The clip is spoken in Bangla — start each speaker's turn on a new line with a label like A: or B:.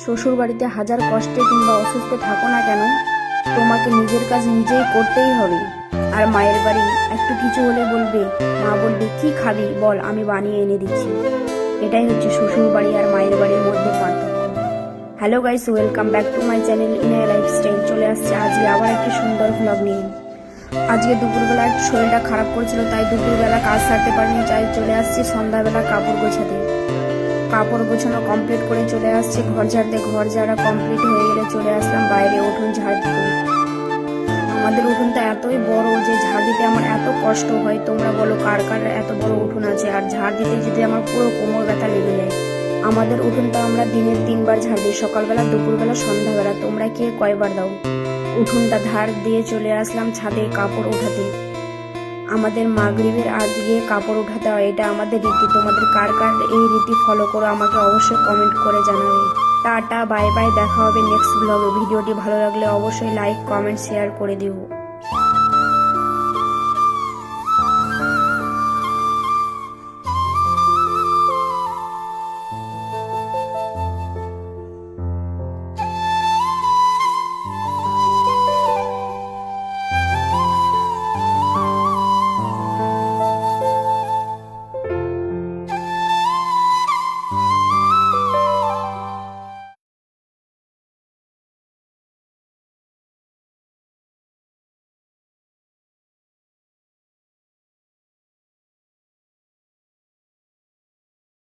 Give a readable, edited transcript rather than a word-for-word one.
A: শ্বশুর বাড়িতে হাজার কষ্টে কিংবা অসুস্থ থাকো না কেন, তোমাকে নিজের কাজ নিজেই করতেই হবে। আর মায়ের বাড়ি একটু কিছু হলে বলবে, মা বলবে কি খাবি বল, আমি বানিয়ে এনে দিচ্ছি। এটাই হচ্ছে শ্বশুর বাড়ি আর মায়ের বাড়ির মধ্যে পার্থক্য। Hello guys, welcome back to my channel Inaya lifestyle. চলে আসছে আজকে আবার একটি সুন্দর ভ্লগ নিয়ে। আজকে দুপুরবেলা একটু শরীরটা খারাপ করেছিল, তাই দুপুরবেলা কাজ সারতে পারিনি, তাই চলে আসছি সন্ধ্যাবেলা কাপড় গোছাতে। কাপড় গোছানো কমপ্লিট করে চলে আসছি ঘর ঝাড়তে। ঘর ঝাড়া কমপ্লিট হয়ে গেলে চলে আসলাম বাইরে উঠোন ঝাড় দিতে। আমাদের উঠোনটা এতই বড় যে ঝাড় দিতে আমার এত কষ্ট হয়। তোমরা বলো কার কার এত বড় উঠোন আছে, আর ঝাড় দিতে যদি আমার পুরো কোমর ব্যথা লেগে যায়। আমাদের উঠোনটা আমরা দিনের 3বার ঝাড় দিই, সকালবেলা, দুপুরবেলা, সন্ধ্যাবেলা। তোমরা কে কয়বার দাও? উঠোনটা ধার দিয়ে চলে আসলাম ছাদে কাপড় উঠাতে। আমাদের মাগরিবের আগে কাপড় উঠাতে হয়, এটা আমাদের রীতি। তোমাদের কার কার এই রীতি ফলো করো আমাকে অবশ্যই কমেন্ট করে জানাবে। টাটা, বাই বাই, দেখা হবে নেক্সট ব্লগে। ভিডিওটি ভালো লাগলে অবশ্যই লাইক, কমেন্ট, শেয়ার করে দিও।